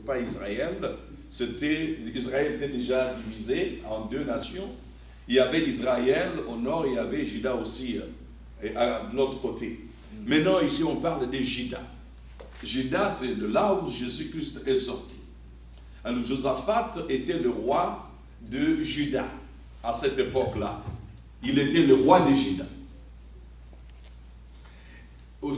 pas Israël. Israël était déjà divisé en deux nations. Il y avait Israël au nord, il y avait Juda aussi à l'autre côté. Maintenant, ici, on parle de Juda. Juda, c'est de là où Jésus-Christ est sorti. Alors, Josaphat était le roi de Juda à cette époque-là. Il était le roi de Juda.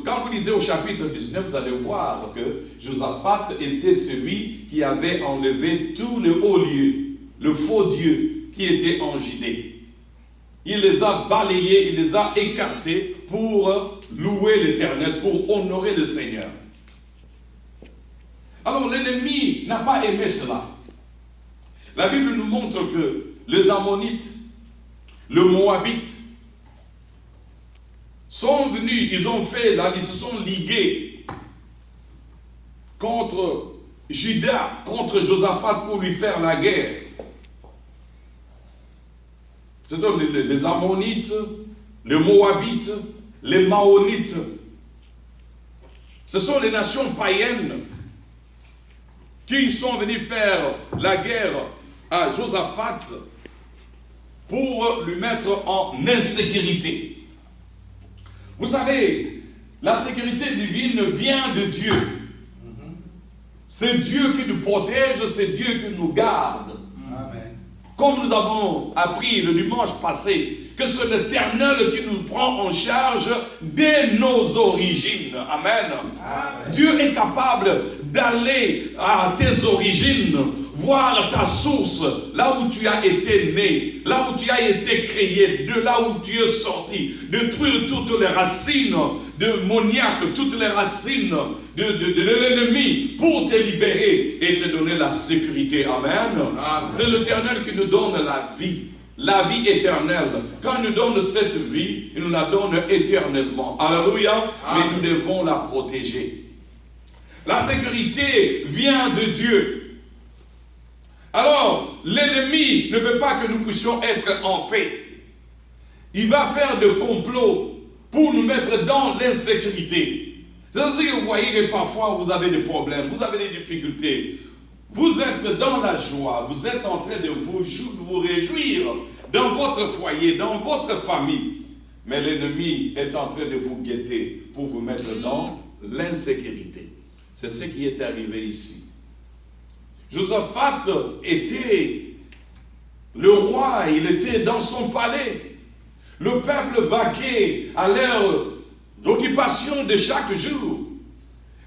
Quand vous lisez au chapitre 19, vous allez voir que Josaphat était celui qui avait enlevé tout le haut lieu, le faux Dieu qui était en Judée. Il les a balayés, il les a écartés pour louer l'Éternel, pour honorer le Seigneur. Alors l'ennemi n'a pas aimé cela. La Bible nous montre que les Ammonites, le Moabite, sont venus, ils se sont ligués contre Juda, contre Josaphat pour lui faire la guerre. C'est-à-dire les Ammonites, les Moabites, les Maonites. Ce sont les nations païennes qui sont venus faire la guerre à Josaphat pour lui mettre en insécurité. Vous savez, la sécurité divine vient de Dieu. C'est Dieu qui nous protège, c'est Dieu qui nous garde. Amen. Comme nous avons appris le dimanche passé, que c'est l'Éternel qui nous prend en charge dès nos origines. Amen. Amen. Dieu est capable d'aller à tes origines, voir ta source, là où tu as été né, là où tu as été créé, de là où tu es sorti, détruire toutes les racines démoniaques, toutes les racines de l'ennemi pour te libérer et te donner la sécurité. Amen. Amen. C'est l'Éternel qui nous donne la vie éternelle. Quand il nous donne cette vie, il nous la donne éternellement. Alléluia. Amen. Mais nous devons la protéger. La sécurité vient de Dieu. Alors, l'ennemi ne veut pas que nous puissions être en paix. Il va faire des complots pour nous mettre dans l'insécurité. C'est ainsi que vous voyez que parfois vous avez des problèmes, vous avez des difficultés. Vous êtes dans la joie, vous êtes en train de vous réjouir dans votre foyer, dans votre famille. Mais l'ennemi est en train de vous guetter pour vous mettre dans l'insécurité. C'est ce qui est arrivé ici. Josaphat était le roi, il était dans son palais. Le peuple vaquait à leur occupation de chaque jour.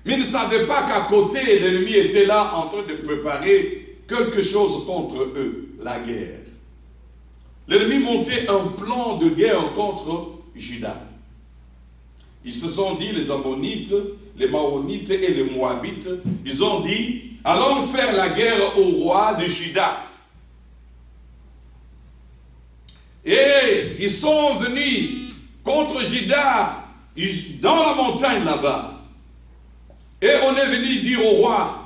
Mais il ne savait pas qu'à côté, l'ennemi était là en train de préparer quelque chose contre eux, la guerre. L'ennemi montait un plan de guerre contre Juda. Ils se sont dit, les Ammonites, les Maonites et les Moabites, ils ont dit, allons faire la guerre au roi de Juda. Et ils sont venus contre Juda dans la montagne là-bas. Et on est venu dire au roi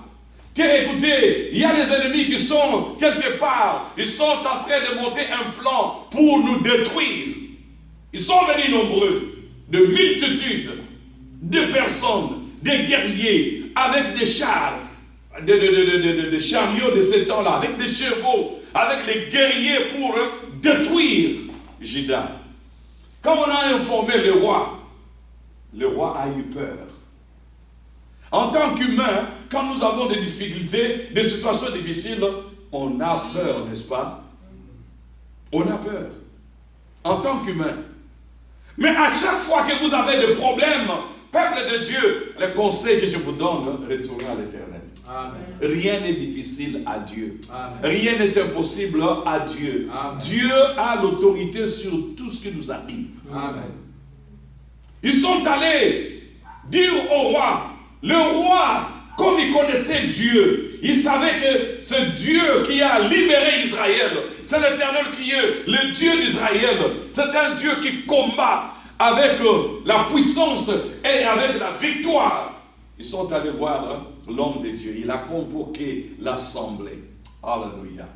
que, écoutez, il y a des ennemis qui sont quelque part, ils sont en train de monter un plan pour nous détruire. Ils sont venus nombreux, de multitudes de personnes, des guerriers, avec des chars, des chariots de ce temps-là, avec des chevaux, avec les guerriers pour détruire Juda. Quand on a informé le roi a eu peur. En tant qu'humain, quand nous avons des difficultés, des situations difficiles, on a peur, n'est-ce pas? On a peur. En tant qu'humain. Mais à chaque fois que vous avez des problèmes, peuple de Dieu, le conseil que je vous donne, retournez à l'Éternel. Amen. Rien n'est difficile à Dieu. Amen. Rien n'est impossible à Dieu. Amen. Dieu a l'autorité sur tout ce qui nous arrive. Amen. Ils sont allés dire au roi, le roi, comme il connaissait Dieu, il savait que c'est Dieu qui a libéré Israël. C'est l'Éternel qui est le Dieu d'Israël. C'est un Dieu qui combat avec la puissance et avec la victoire. Ils sont allés voir l'homme de Dieu. Il a convoqué l'assemblée. Alléluia.